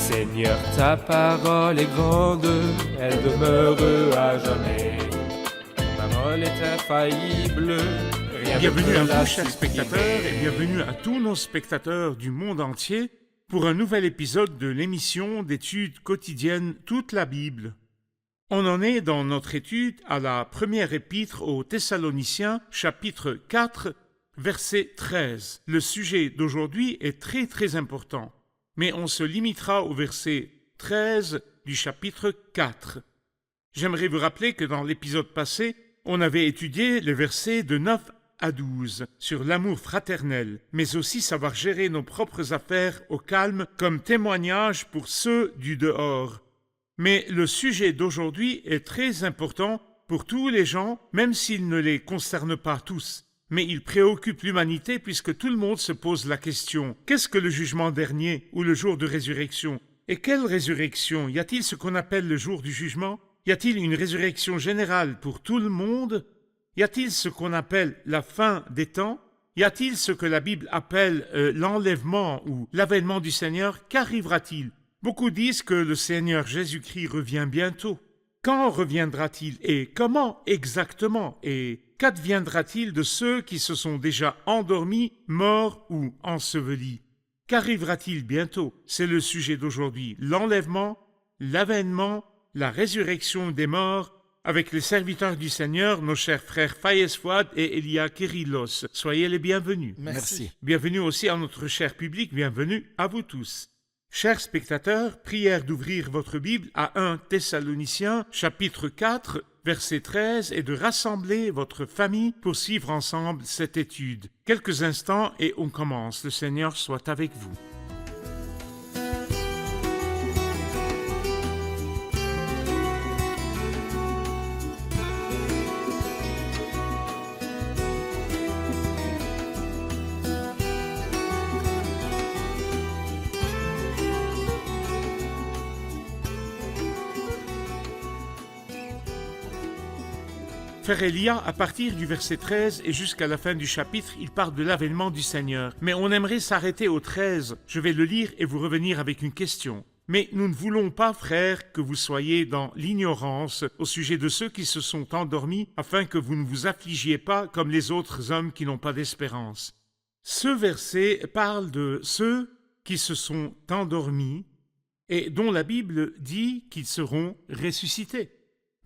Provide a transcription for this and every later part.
Seigneur, ta parole est grande, elle demeure à jamais. Ta parole est infaillible, rien Bienvenue ne peut à la vous, chers spectateurs, supprimer. et bienvenue à tous nos spectateurs du monde entier pour un nouvel épisode de l'émission d'études quotidiennes Toute la Bible. On en est dans notre étude à la première épître aux Thessaloniciens, chapitre 4, verset 13. Le sujet d'aujourd'hui est très important, mais on se limitera au verset 13 du chapitre 4. J'aimerais vous rappeler que dans l'épisode passé, on avait étudié les versets de 9 à 12 sur l'amour fraternel, mais aussi savoir gérer nos propres affaires au calme comme témoignage pour ceux du dehors. Mais le sujet d'aujourd'hui est très important pour tous les gens, même s'il ne les concerne pas tous. Mais il préoccupe l'humanité puisque tout le monde se pose la question: qu'est-ce que le jugement dernier ou le jour de résurrection? Et quelle résurrection? Y a-t-il ce qu'on appelle le jour du jugement? Y a-t-il une résurrection générale pour tout le monde? Y a-t-il ce qu'on appelle la fin des temps? Y a-t-il ce que la Bible appelle l'enlèvement ou l'avènement du Seigneur? Qu'arrivera-t-il? Beaucoup disent que le Seigneur Jésus-Christ revient bientôt. Quand reviendra-t-il et comment exactement? Et qu'adviendra-t-il de ceux qui se sont déjà endormis, morts ou ensevelis? Qu'arrivera-t-il bientôt? C'est le sujet d'aujourd'hui. L'enlèvement, l'avènement, la résurrection des morts, avec les serviteurs du Seigneur, nos chers frères Fayez Fouad et Elia Kirilos. Soyez les bienvenus. Merci. Bienvenue aussi à notre cher public, bienvenue à vous tous. Chers spectateurs, prière d'ouvrir votre Bible à 1 Thessaloniciens, chapitre 4, verset 13, et de rassembler votre famille pour suivre ensemble cette étude. Quelques instants et on commence. Le Seigneur soit avec vous. Frère Elia, à partir du verset 13 et jusqu'à la fin du chapitre, il parle de l'avènement du Seigneur. Mais on aimerait s'arrêter au 13. Je vais le lire et vous revenir avec une question. Mais nous ne voulons pas, frères, que vous soyez dans l'ignorance au sujet de ceux qui se sont endormis, afin que vous ne vous affligiez pas comme les autres hommes qui n'ont pas d'espérance. Ce verset parle de ceux qui se sont endormis et dont la Bible dit qu'ils seront ressuscités.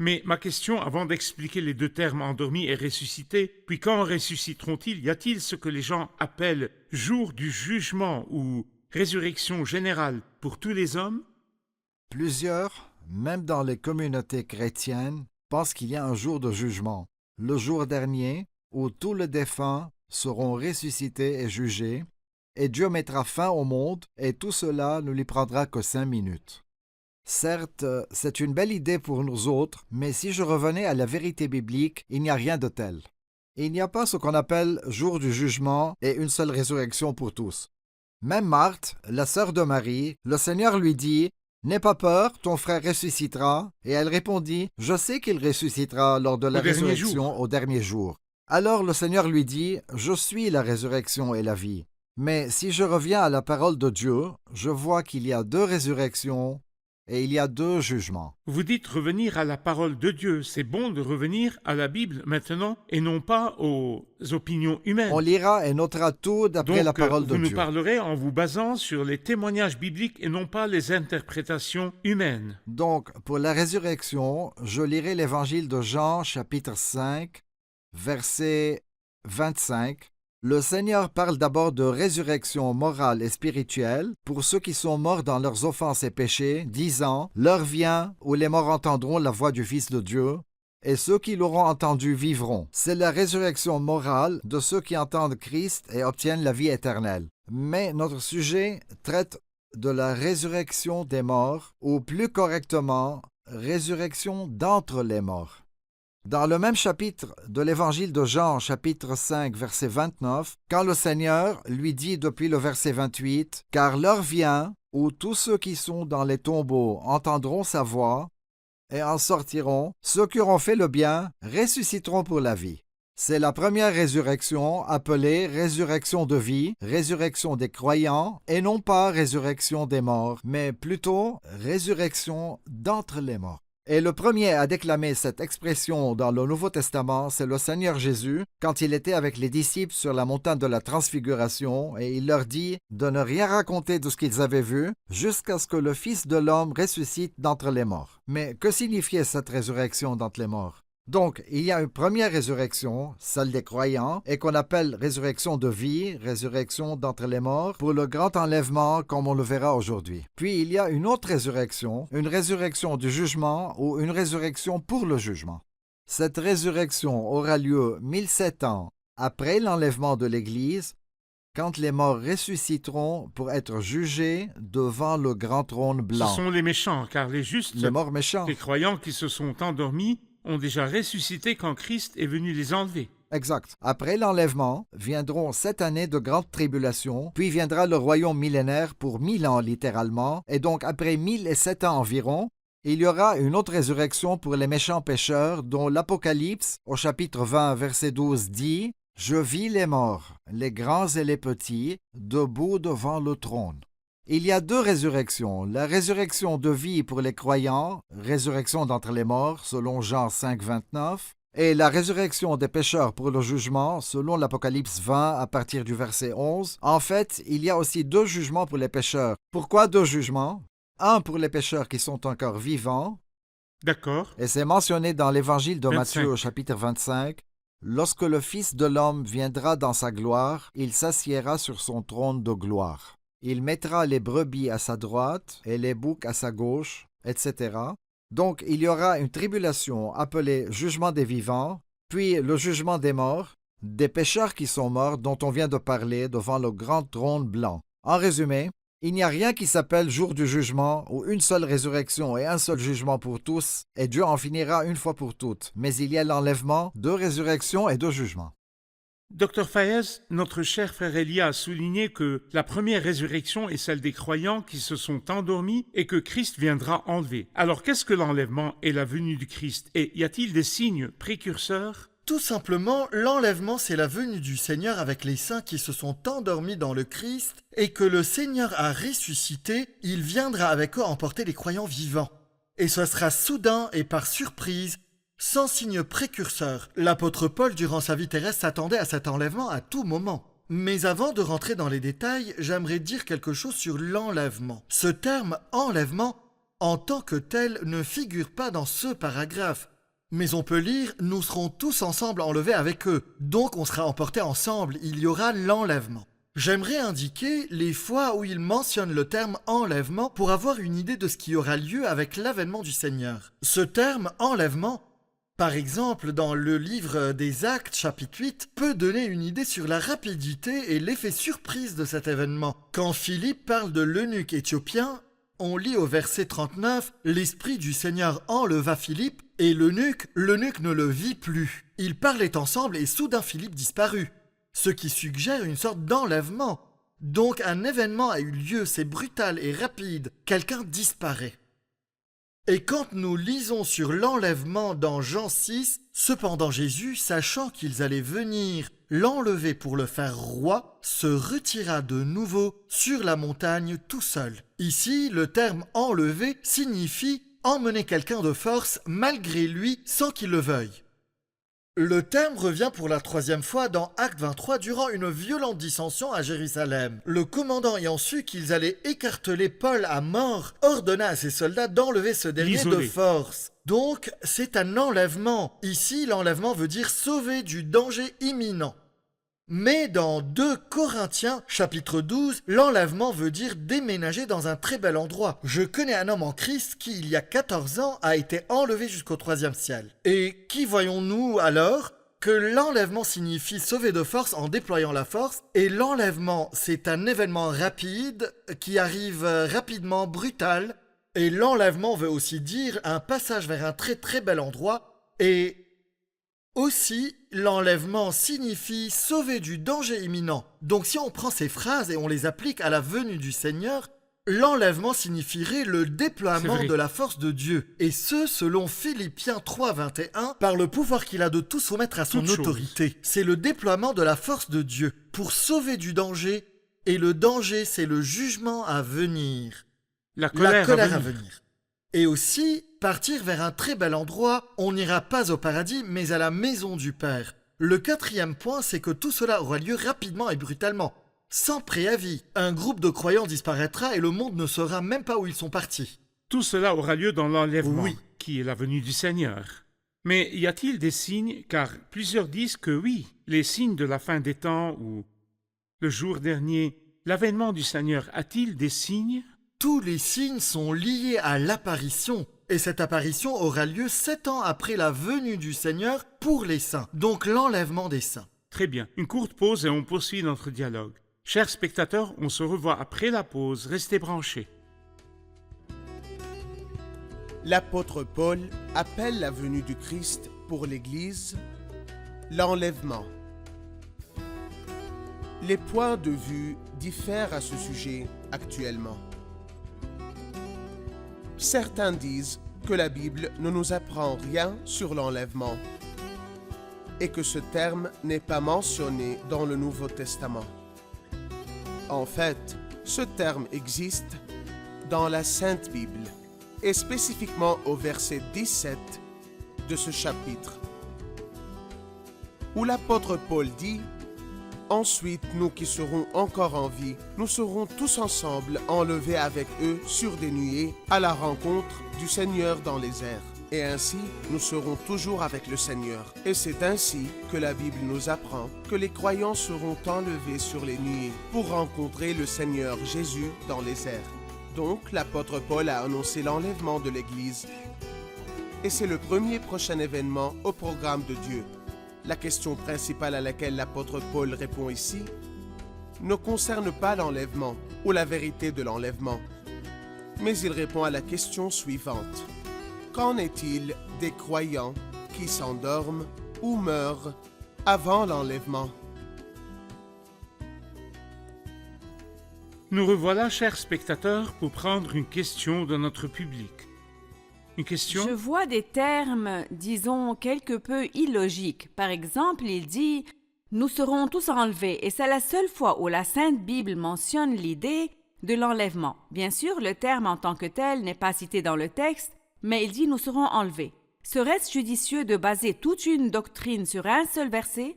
Mais ma question, avant d'expliquer les deux termes endormis et ressuscités, puis quand ressusciteront-ils? Y a-t-il ce que les gens appellent jour du jugement ou résurrection générale pour tous les hommes? Plusieurs, même dans les communautés chrétiennes, pensent qu'il y a un jour de jugement, le jour dernier où tous les défunts seront ressuscités et jugés, et Dieu mettra fin au monde, et tout cela ne lui prendra que 5 minutes. Certes, c'est une belle idée pour nous autres, mais si je revenais à la vérité biblique, il n'y a rien de tel. Il n'y a pas ce qu'on appelle jour du jugement et une seule résurrection pour tous. Même Marthe, la sœur de Marie, le Seigneur lui dit « N'aie pas peur, ton frère ressuscitera. » Et elle répondit « Je sais qu'il ressuscitera lors de la résurrection au dernier jour. » Alors le Seigneur lui dit « Je suis la résurrection et la vie. » Mais si je reviens à la parole de Dieu, je vois qu'il y a 2 résurrections et il y a 2 jugements. Vous dites revenir à la parole de Dieu. C'est bon de revenir à la Bible maintenant et non pas aux opinions humaines. On lira et notera tout d'après la parole de Dieu. Vous nous Dieu. parlerez en vous basant sur les témoignages bibliques et non pas les interprétations humaines. Donc, pour la résurrection, je lirai l'évangile de Jean, chapitre 5, verset 25. Le Seigneur parle d'abord de résurrection morale et spirituelle pour ceux qui sont morts dans leurs offenses et péchés, disant « L'heure vient où les morts entendront la voix du Fils de Dieu, et ceux qui l'auront entendu vivront. » C'est la résurrection morale de ceux qui entendent Christ et obtiennent la vie éternelle. Mais notre sujet traite de la résurrection des morts, ou plus correctement, résurrection d'entre les morts. Dans le même chapitre de l'évangile de Jean, chapitre 5, verset 29, quand le Seigneur lui dit depuis le verset 28 « Car l'heure vient où tous ceux qui sont dans les tombeaux entendront sa voix et en sortiront, ceux qui auront fait le bien ressusciteront pour la vie. » C'est la première résurrection appelée résurrection de vie, résurrection des croyants, et non pas résurrection des morts, mais plutôt résurrection d'entre les morts. Et le premier à déclamer cette expression dans le Nouveau Testament, c'est le Seigneur Jésus, quand il était avec les disciples sur la montagne de la Transfiguration, et il leur dit de ne rien raconter de ce qu'ils avaient vu, jusqu'à ce que le Fils de l'homme ressuscite d'entre les morts. Mais que signifiait cette résurrection d'entre les morts? Donc, il y a une première résurrection, celle des croyants, et qu'on appelle résurrection de vie, résurrection d'entre les morts, pour le grand enlèvement, comme on le verra aujourd'hui. Puis, il y a une autre résurrection, une résurrection du jugement ou une résurrection pour le jugement. Cette résurrection aura lieu 1007 ans après l'enlèvement de l'Église, quand les morts ressusciteront pour être jugés devant le grand trône blanc. Ce sont les méchants, car les justes, Les morts méchants. les croyants qui se sont endormis, ont déjà ressuscité quand Christ est venu les enlever. Exact. Après l'enlèvement, viendront 7 années de grande tribulation, puis viendra le royaume millénaire pour 1000 ans littéralement, et donc après 1007 ans environ, il y aura une autre résurrection pour les méchants pécheurs, dont l'Apocalypse, au chapitre 20, verset 12, dit « Je vis les morts, les grands et les petits, debout devant le trône. » Il y a 2 résurrections, la résurrection de vie pour les croyants, résurrection d'entre les morts, selon Jean 5, 29, et la résurrection des pécheurs pour le jugement, selon l'Apocalypse 20 à partir du verset 11. En fait, il y a aussi 2 jugements pour les pécheurs. Pourquoi 2 jugements? Un pour les pécheurs qui sont encore vivants, D'accord. et c'est mentionné dans l'évangile de 25. Matthieu au chapitre 25. Lorsque le Fils de l'homme viendra dans sa gloire, il s'assiera sur son trône de gloire. Il mettra les brebis à sa droite et les boucs à sa gauche, etc. Donc il y aura une tribulation appelée jugement des vivants, puis le jugement des morts, des pécheurs qui sont morts dont on vient de parler devant le grand trône blanc. En résumé, il n'y a rien qui s'appelle jour du jugement ou une seule résurrection et un seul jugement pour tous, et Dieu en finira une fois pour toutes. Mais il y a l'enlèvement, 2 résurrections et 2 jugements. Dr Fayez, notre cher frère Elia a souligné que la première résurrection est celle des croyants qui se sont endormis et que Christ viendra enlever. Alors qu'est-ce que l'enlèvement et la venue du Christ? Et y a-t-il des signes précurseurs? Tout simplement, l'enlèvement, c'est la venue du Seigneur avec les saints qui se sont endormis dans le Christ et que le Seigneur a ressuscité, il viendra avec eux emporter les croyants vivants. Et ce sera soudain et par surprise, sans signe précurseur. L'apôtre Paul, durant sa vie terrestre, s'attendait à cet enlèvement à tout moment. Mais avant de rentrer dans les détails, j'aimerais dire quelque chose sur l'enlèvement. Ce terme « enlèvement » en tant que tel ne figure pas dans ce paragraphe. Mais on peut lire « Nous serons tous ensemble enlevés avec eux ». Donc on sera emportés ensemble, il y aura l'enlèvement. J'aimerais indiquer les fois où il mentionne le terme « enlèvement » pour avoir une idée de ce qui aura lieu avec l'avènement du Seigneur. Ce terme « enlèvement », par exemple, dans le livre des Actes, chapitre 8, peut donner une idée sur la rapidité et l'effet surprise de cet événement. Quand Philippe parle de l'eunuque éthiopien, on lit au verset 39 « L'Esprit du Seigneur enleva Philippe, et l'eunuque ne le vit plus. Ils parlaient ensemble et soudain Philippe disparut. » Ce qui suggère une sorte d'enlèvement. Donc un événement a eu lieu, c'est brutal et rapide, quelqu'un disparaît. Et quand nous lisons sur l'enlèvement dans Jean 6, cependant Jésus, sachant qu'ils allaient venir l'enlever pour le faire roi, se retira de nouveau sur la montagne tout seul. Ici, le terme « enlever » signifie emmener quelqu'un de force malgré lui sans qu'il le veuille. Le terme revient pour la 3e fois dans Acte 23 durant une violente dissension à Jérusalem. Le commandant ayant su qu'ils allaient écarteler Paul à mort, ordonna à ses soldats d'enlever ce dernier de force. Donc, c'est un enlèvement. Ici, l'enlèvement veut dire sauver du danger imminent. Mais dans 2 Corinthiens, chapitre 12, l'enlèvement veut dire déménager dans un très bel endroit. Je connais un homme en Christ qui, il y a 14 ans, a été enlevé jusqu'au 3e ciel. Et qui voyons-nous alors? Que l'enlèvement signifie sauver de force en déployant la force, et l'enlèvement, c'est un événement rapide qui arrive rapidement, brutal, et l'enlèvement veut aussi dire un passage vers un très très bel endroit, et aussi, l'enlèvement signifie sauver du danger imminent. Donc si on prend ces phrases et on les applique à la venue du Seigneur, l'enlèvement signifierait le C'est déploiement vrai. de la force de Dieu, et ce, selon Philippiens 3, 21, par le pouvoir qu'il a de tout soumettre à son Toutes choses. autorité. C'est le déploiement de la force de Dieu pour sauver du danger, et le danger, c'est le jugement à venir. La La colère, colère à à venir. venir. Et aussi, partir vers un très bel endroit, on n'ira pas au paradis, mais à la maison du Père. Le quatrième point, c'est que tout cela aura lieu rapidement et brutalement. Sans préavis, un groupe de croyants disparaîtra et le monde ne saura même pas où ils sont partis. Tout cela aura lieu dans l'enlèvement, Oui. qui est la venue du Seigneur. Mais y a-t-il des signes? Car plusieurs disent que oui, les signes de la fin des temps ou le jour dernier, l'avènement du Seigneur, a-t-il des signes? Tous les signes sont liés à l'apparition. Et cette apparition aura lieu 7 ans après la venue du Seigneur pour les saints, donc l'enlèvement des saints. Très bien. Une courte pause et on poursuit notre dialogue. Chers spectateurs, on se revoit après la pause. Restez branchés. L'apôtre Paul appelle la venue du Christ pour l'Église l'enlèvement. Les points de vue diffèrent à ce sujet actuellement. Certains disent que la Bible ne nous apprend rien sur l'enlèvement et que ce terme n'est pas mentionné dans le Nouveau Testament. En fait, ce terme existe dans la Sainte Bible et spécifiquement au verset 17 de ce chapitre, où l'apôtre Paul dit « Ensuite, nous qui serons encore en vie, nous serons tous ensemble enlevés avec eux sur des nuées à la rencontre du Seigneur dans les airs. Et ainsi, nous serons toujours avec le Seigneur. Et c'est ainsi que la Bible nous apprend que les croyants seront enlevés sur les nuées pour rencontrer le Seigneur Jésus dans les airs. » Donc, l'apôtre Paul a annoncé l'enlèvement de l'Église. Et c'est le premier prochain événement au programme de Dieu. La question principale à laquelle l'apôtre Paul répond ici ne concerne pas l'enlèvement ou la vérité de l'enlèvement, mais il répond à la question suivante. Qu'en est-il des croyants qui s'endorment ou meurent avant l'enlèvement? Nous revoilà, chers spectateurs, pour prendre une question de notre public. Une question? Je vois des termes, disons, quelque peu illogiques. Par exemple, il dit « Nous serons tous enlevés » et c'est la seule fois où la Sainte Bible mentionne l'idée de l'enlèvement. Bien sûr, le terme en tant que tel n'est pas cité dans le texte, mais il dit « Nous serons enlevés ». Serait-ce judicieux de baser toute une doctrine sur un seul verset?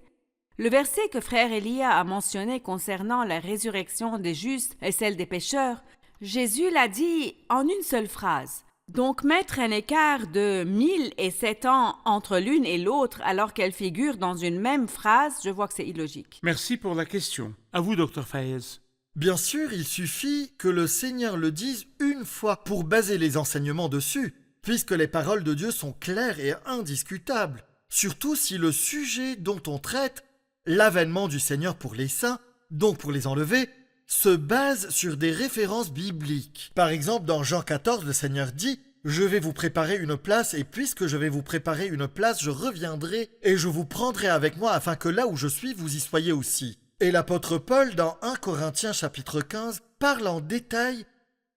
Le verset que frère Elia a mentionné concernant la résurrection des justes et celle des pécheurs, Jésus l'a dit en une seule phrase. Donc mettre un écart de 1007 ans entre l'une et l'autre alors qu'elles figurent dans une même phrase, je vois que c'est illogique. Merci pour la question. À vous, Dr Faez. Bien sûr, il suffit que le Seigneur le dise une fois pour baser les enseignements dessus, puisque les paroles de Dieu sont claires et indiscutables, surtout si le sujet dont on traite, l'avènement du Seigneur pour les saints, donc pour les enlevés, se base sur des références bibliques. Par exemple, dans Jean 14, le Seigneur dit « Je vais vous préparer une place, et puisque je vais vous préparer une place, je reviendrai, et je vous prendrai avec moi, afin que là où je suis, vous y soyez aussi. » Et l'apôtre Paul, dans 1 Corinthiens chapitre 15, parle en détail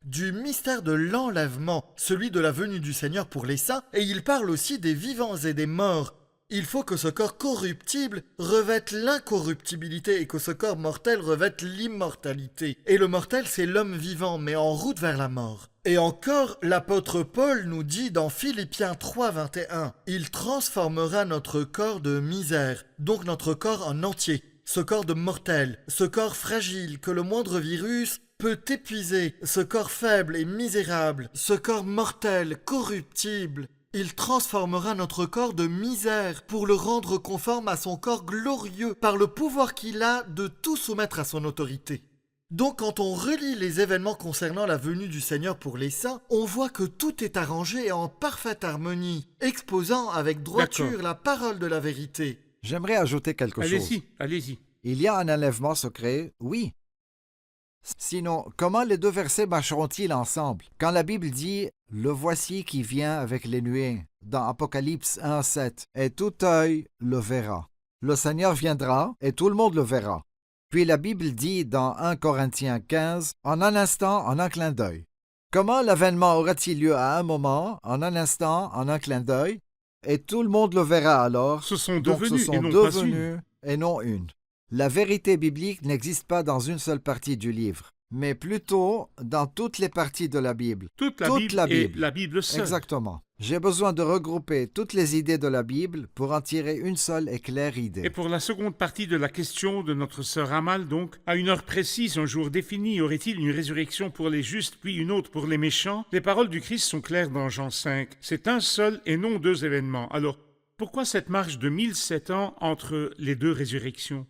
du mystère de l'enlèvement, celui de la venue du Seigneur pour les saints, et il parle aussi des vivants et des morts. Il faut que ce corps corruptible revête l'incorruptibilité et que ce corps mortel revête l'immortalité. Et le mortel, c'est l'homme vivant, mais en route vers la mort. Et encore, l'apôtre Paul nous dit dans Philippiens 3, 21, « Il transformera notre corps de misère, donc notre corps en entier, ce corps de mortel, ce corps fragile que le moindre virus peut épuiser, ce corps faible et misérable, ce corps mortel, corruptible. Il transformera notre corps de misère pour le rendre conforme à son corps glorieux par le pouvoir qu'il a de tout soumettre à son autorité. » Donc quand on relit les événements concernant la venue du Seigneur pour les saints, on voit que tout est arrangé et en parfaite harmonie, exposant avec droiture D'accord. la parole de la vérité. J'aimerais ajouter quelque chose. Allez-y, allez-y. Il y a un enlèvement secret, oui. Sinon, comment les deux versets marcheront-ils ensemble? Quand la Bible dit « Le voici qui vient avec les nuées » dans Apocalypse 1,7, « Et tout œil le verra ». Le Seigneur viendra et tout le monde le verra. Puis la Bible dit dans 1 Corinthiens 15, en un instant, en un clin d'œil. Comment l'avènement aura-t-il lieu à un moment, en un instant, en un clin d'œil, et tout le monde le verra alors? Ce sont Donc devenus ce sont et non pas une. devenus et non une. La vérité biblique n'existe pas dans une seule partie du livre, mais plutôt dans toutes les parties de la Bible. Toute la Bible est la Bible seule. Exactement. J'ai besoin de regrouper toutes les idées de la Bible pour en tirer une seule et claire idée. Et pour la seconde partie de la question de notre sœur Amal, donc, à une heure précise, un jour défini, aurait-il une résurrection pour les justes, puis une autre pour les méchants? Les paroles du Christ sont claires dans Jean 5. C'est un seul et non deux événements. Alors, pourquoi cette marche de 1007 ans entre les deux résurrections?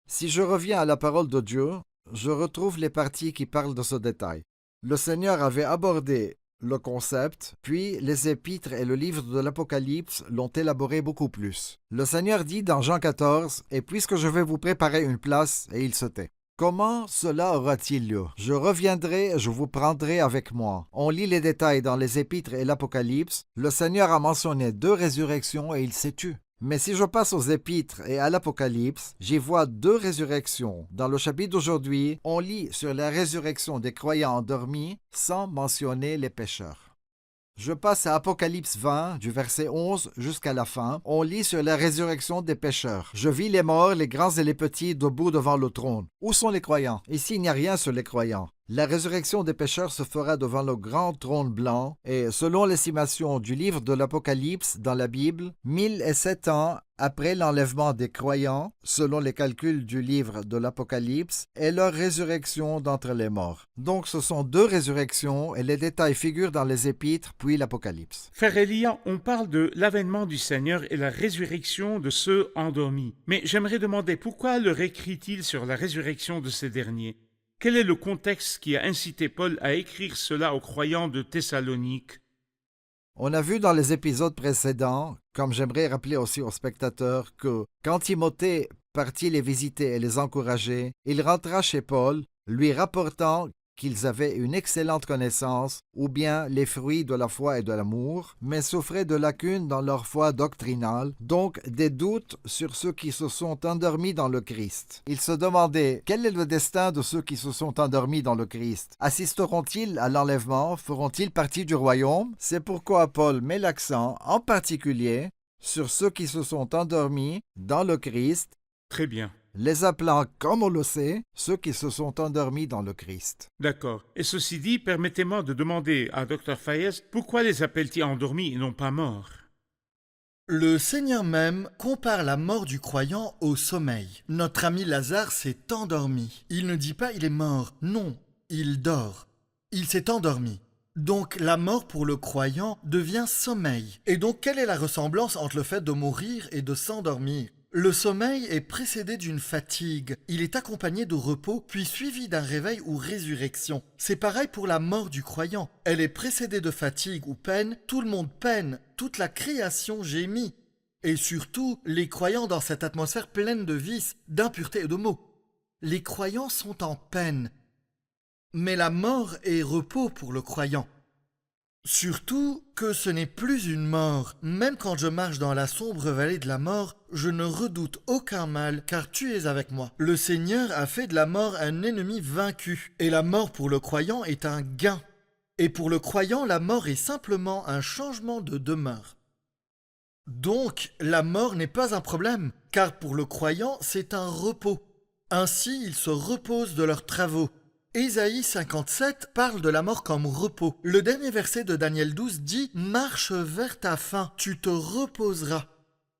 Si je reviens à la parole de Dieu, je retrouve les parties qui parlent de ce détail. Le Seigneur avait abordé le concept, puis les épîtres et le livre de l'Apocalypse l'ont élaboré beaucoup plus. Le Seigneur dit dans Jean 14, « Et puisque je vais vous préparer une place, et il se tait. » Comment cela aura-t-il lieu? Je reviendrai et je vous prendrai avec moi. On lit les détails dans les épîtres et l'Apocalypse. Le Seigneur a mentionné 2 résurrections et il s'est tu. Mais si je passe aux épîtres et à l'Apocalypse, j'y vois 2 résurrections. Dans le chapitre d'aujourd'hui, on lit sur la résurrection des croyants endormis sans mentionner les pécheurs. Je passe à Apocalypse 20, du verset 11 jusqu'à la fin. On lit sur la résurrection des pécheurs. Je vis les morts, les grands et les petits, debout devant le trône. Où sont les croyants? Ici, il n'y a rien sur les croyants. La résurrection des pécheurs se fera devant le grand trône blanc, et selon l'estimation du livre de l'Apocalypse dans la Bible, 1007 ans après l'enlèvement des croyants, selon les calculs du livre de l'Apocalypse, est leur résurrection d'entre les morts. Donc ce sont 2 résurrections, et les détails figurent dans les épîtres puis l'Apocalypse. Frère Elia, on parle de l'avènement du Seigneur et la résurrection de ceux endormis. Mais j'aimerais demander pourquoi leur écrit-il sur la résurrection de ces derniers? Quel est le contexte qui a incité Paul à écrire cela aux croyants de Thessalonique? On a vu dans les épisodes précédents, comme j'aimerais rappeler aussi aux spectateurs, que quand Timothée partit les visiter et les encourager, il rentra chez Paul, lui rapportant qu'ils avaient une excellente connaissance, ou bien les fruits de la foi et de l'amour, mais souffraient de lacunes dans leur foi doctrinale, donc des doutes sur ceux qui se sont endormis dans le Christ. Il se demandait, quel est le destin de ceux qui se sont endormis dans le Christ? Assisteront-ils à l'enlèvement? Feront-ils partie du royaume? C'est pourquoi Paul met l'accent, en particulier, sur ceux qui se sont endormis dans le Christ, Très bien. les appelant, comme on le sait, ceux qui se sont endormis dans le Christ. D'accord. Et ceci dit, permettez-moi de demander à Dr. Fayez pourquoi les appelle-t-il endormis et non pas morts? Le Seigneur même compare la mort du croyant au sommeil. Notre ami Lazare s'est endormi. Il ne dit pas il est mort. Non, il dort. Il s'est endormi. Donc la mort pour le croyant devient sommeil. Et donc quelle est la ressemblance entre le fait de mourir et de s'endormir? Le sommeil est précédé d'une fatigue. Il est accompagné de repos, puis suivi d'un réveil ou résurrection. C'est pareil pour la mort du croyant. Elle est précédée de fatigue ou peine. Tout le monde peine. Toute la création gémit. Et surtout, les croyants dans cette atmosphère pleine de vices, d'impureté et de maux. Les croyants sont en peine. Mais la mort est repos pour le croyant. Surtout que ce n'est plus une mort. Même quand je marche dans la sombre vallée de la mort, je ne redoute aucun mal, car tu es avec moi. Le Seigneur a fait de la mort un ennemi vaincu, et la mort pour le croyant est un gain. Et pour le croyant, la mort est simplement un changement de demeure. Donc, la mort n'est pas un problème, car pour le croyant, c'est un repos. Ainsi, ils se reposent de leurs travaux. Ésaïe 57 parle de la mort comme repos. Le dernier verset de Daniel 12 dit « Marche vers ta fin, tu te reposeras ».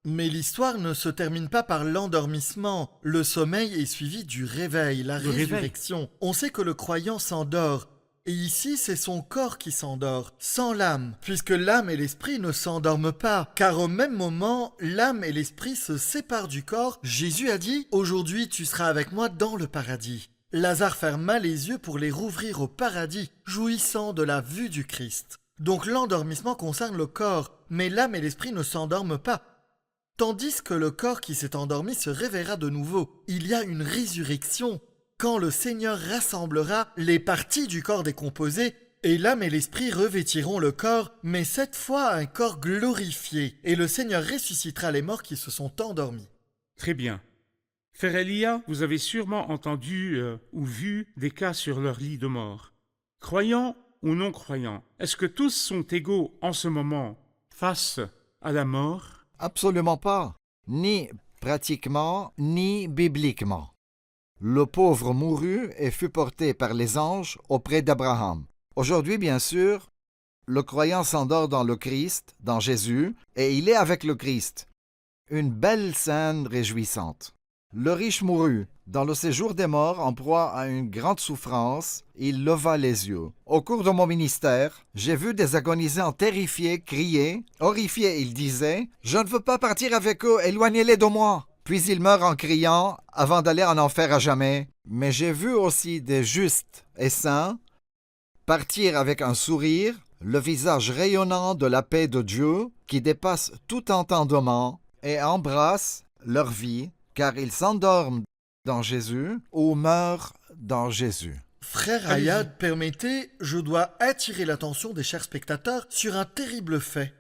Mais l'histoire ne se termine pas par l'endormissement. Le sommeil est suivi du réveil, la résurrection. On sait que le croyant s'endort. Et ici, c'est son corps qui s'endort, sans l'âme, puisque l'âme et l'esprit ne s'endorment pas. Car au même moment, l'âme et l'esprit se séparent du corps. Jésus a dit « Aujourd'hui, tu seras avec moi dans le paradis ». Lazare ferma les yeux pour les rouvrir au paradis, jouissant de la vue du Christ. Donc l'endormissement concerne le corps, mais l'âme et l'esprit ne s'endorment pas. Tandis que le corps qui s'est endormi se réveillera de nouveau. Il y a une résurrection, quand le Seigneur rassemblera les parties du corps décomposé, et l'âme et l'esprit revêtiront le corps, mais cette fois un corps glorifié, et le Seigneur ressuscitera les morts qui se sont endormis. Très bien. Frère Elia, vous avez sûrement entendu ou vu des cas sur leur lit de mort. Croyants ou non-croyants, est-ce que tous sont égaux en ce moment face à la mort? Absolument pas, ni pratiquement, ni bibliquement. Le pauvre mourut et fut porté par les anges auprès d'Abraham. Aujourd'hui, bien sûr, le croyant s'endort dans le Christ, dans Jésus, et il est avec le Christ. Une belle scène réjouissante. Le riche mourut. Dans le séjour des morts, en proie à une grande souffrance, il leva les yeux. Au cours de mon ministère, j'ai vu des agonisants terrifiés crier. Horrifiés, ils disaient « Je ne veux pas partir avec eux, éloignez-les de moi !» Puis ils meurent en criant avant d'aller en enfer à jamais. Mais j'ai vu aussi des justes et saints partir avec un sourire, le visage rayonnant de la paix de Dieu qui dépasse tout entendement et embrassent leur vie car ils s'endorment dans Jésus ou meurent dans Jésus. Frère Ayad, permettez, je dois attirer l'attention des chers spectateurs sur un terrible fait.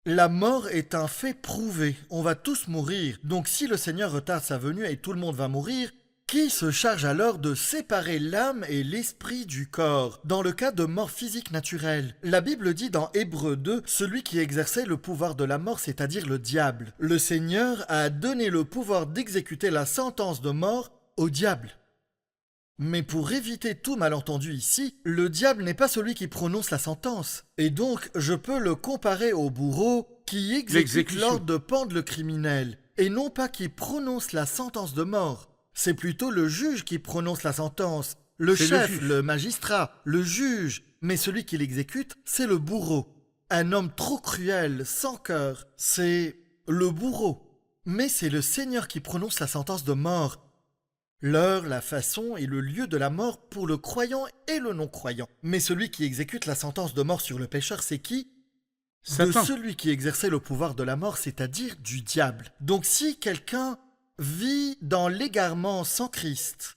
La mort est un fait prouvé, on va tous mourir, donc si le Seigneur retarde sa venue et tout le monde va mourir, qui se charge alors de séparer l'âme et l'esprit du corps, dans le cas de mort physique naturelle? La Bible dit dans Hébreux 2, celui qui exerçait le pouvoir de la mort, c'est-à-dire le diable. Le Seigneur a donné le pouvoir d'exécuter la sentence de mort au diable. Mais pour éviter tout malentendu ici, le diable n'est pas celui qui prononce la sentence. Et donc, je peux le comparer au bourreau qui exécute l'ordre de pendre le criminel, et non pas qui prononce la sentence de mort. C'est plutôt le juge qui prononce la sentence, le chef, le magistrat, le juge, mais celui qui l'exécute, c'est le bourreau. Un homme trop cruel, sans cœur, c'est le bourreau. Mais c'est le Seigneur qui prononce la sentence de mort. L'heure, la façon et le lieu de la mort pour le croyant et le non-croyant. Mais celui qui exécute la sentence de mort sur le pécheur, c'est qui? Satan. De celui qui exerçait le pouvoir de la mort, c'est-à-dire du diable. Donc si quelqu'un vit dans l'égarement sans Christ,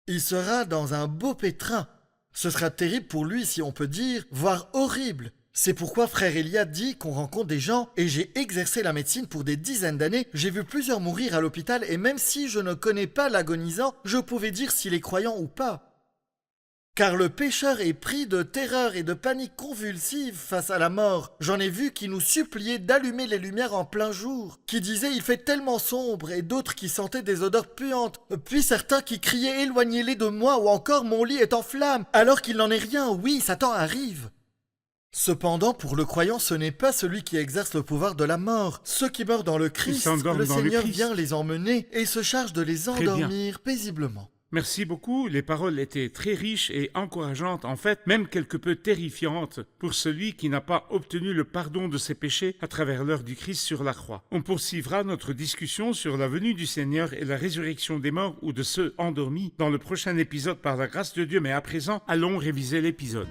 il sera dans un beau pétrin. Ce sera terrible pour lui, si on peut dire, voire horrible. C'est pourquoi frère Elia dit qu'on rencontre des gens, et j'ai exercé la médecine pour des dizaines d'années, j'ai vu plusieurs mourir à l'hôpital, et même si je ne connais pas l'agonisant, je pouvais dire s'il est croyant ou pas. Car le pécheur est pris de terreur et de panique convulsive face à la mort. J'en ai vu qui nous suppliaient d'allumer les lumières en plein jour, qui disaient « il fait tellement sombre » et d'autres qui sentaient des odeurs puantes, puis certains qui criaient « éloignez-les de moi » ou encore « mon lit est en flammes » alors qu'il n'en est rien, oui, Satan arrive. Cependant, pour le croyant, ce n'est pas celui qui exerce le pouvoir de la mort. Ceux qui meurent dans le Christ, le Seigneur vient les emmener et se charge de les endormir paisiblement. Merci beaucoup, les paroles étaient très riches et encourageantes, en fait même quelque peu terrifiantes pour celui qui n'a pas obtenu le pardon de ses péchés à travers l'heure du Christ sur la croix. On poursuivra notre discussion sur la venue du Seigneur et la résurrection des morts ou de ceux endormis dans le prochain épisode par la grâce de Dieu, mais à présent, allons réviser l'épisode.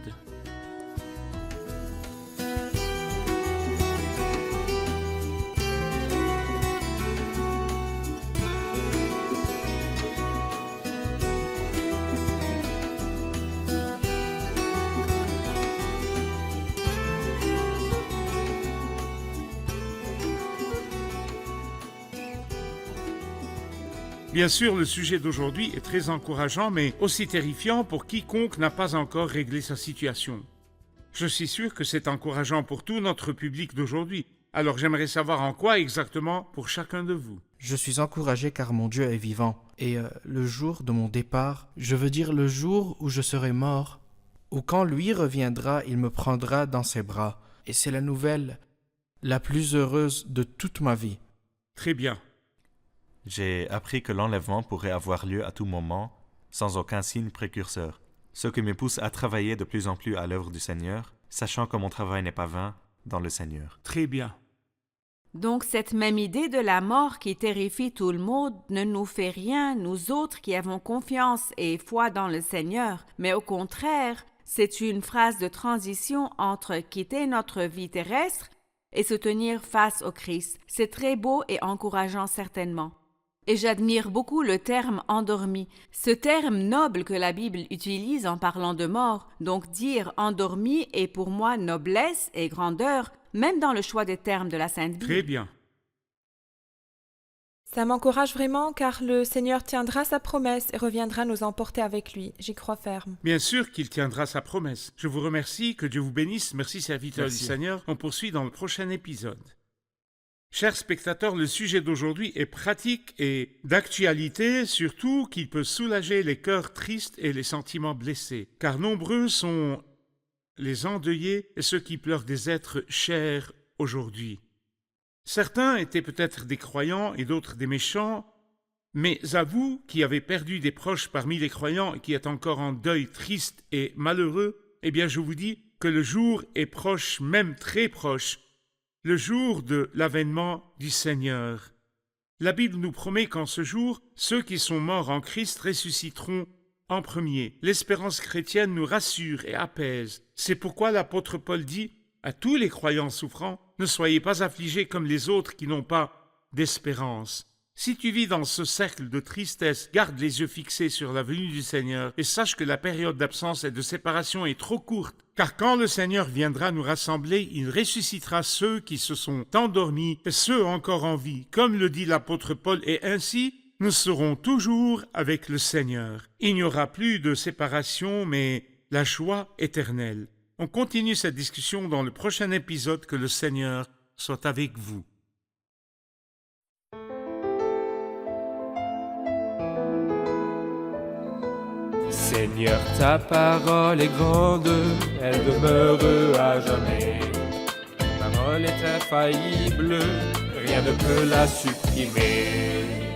Bien sûr, le sujet d'aujourd'hui est très encourageant, mais aussi terrifiant pour quiconque n'a pas encore réglé sa situation. Je suis sûr que c'est encourageant pour tout notre public d'aujourd'hui. Alors j'aimerais savoir en quoi exactement pour chacun de vous. Je suis encouragé car mon Dieu est vivant. Et le jour de mon départ, je veux dire le jour où je serai mort, ou quand lui reviendra, il me prendra dans ses bras. Et c'est la nouvelle la plus heureuse de toute ma vie. Très bien. J'ai appris que l'enlèvement pourrait avoir lieu à tout moment, sans aucun signe précurseur, ce qui me pousse à travailler de plus en plus à l'œuvre du Seigneur, sachant que mon travail n'est pas vain dans le Seigneur. Très bien. Donc cette même idée de la mort qui terrifie tout le monde ne nous fait rien, nous autres qui avons confiance et foi dans le Seigneur, mais au contraire, c'est une phrase de transition entre quitter notre vie terrestre et se tenir face au Christ. C'est très beau et encourageant certainement. Et j'admire beaucoup le terme « endormi », ce terme noble que la Bible utilise en parlant de mort. Donc dire « endormi » est pour moi noblesse et grandeur, même dans le choix des termes de la Sainte Bible. Très bien. Ça m'encourage vraiment car le Seigneur tiendra sa promesse et reviendra nous emporter avec lui. J'y crois ferme. Bien sûr qu'il tiendra sa promesse. Je vous remercie, que Dieu vous bénisse. Merci, serviteur Merci. du Seigneur. On poursuit dans le prochain épisode. Chers spectateurs, le sujet d'aujourd'hui est pratique et d'actualité, surtout qu'il peut soulager les cœurs tristes et les sentiments blessés. Car nombreux sont les endeuillés et ceux qui pleurent des êtres chers aujourd'hui. Certains étaient peut-être des croyants et d'autres des méchants, mais à vous qui avez perdu des proches parmi les croyants et qui êtes encore en deuil triste et malheureux, eh bien je vous dis que le jour est proche, même très proche, le jour de l'avènement du Seigneur. La Bible nous promet qu'en ce jour, ceux qui sont morts en Christ ressusciteront en premier. L'espérance chrétienne nous rassure et apaise. C'est pourquoi l'apôtre Paul dit à tous les croyants souffrants, ne soyez pas affligés comme les autres qui n'ont pas d'espérance. Si tu vis dans ce cercle de tristesse, garde les yeux fixés sur la venue du Seigneur et sache que la période d'absence et de séparation est trop courte, car quand le Seigneur viendra nous rassembler, il ressuscitera ceux qui se sont endormis et ceux encore en vie, comme le dit l'apôtre Paul, et ainsi nous serons toujours avec le Seigneur. Il n'y aura plus de séparation, mais la joie éternelle. On continue cette discussion dans le prochain épisode. Que le Seigneur soit avec vous. Seigneur, ta parole est grande, elle demeure à jamais. Ta parole est infaillible, rien ne peut la supprimer.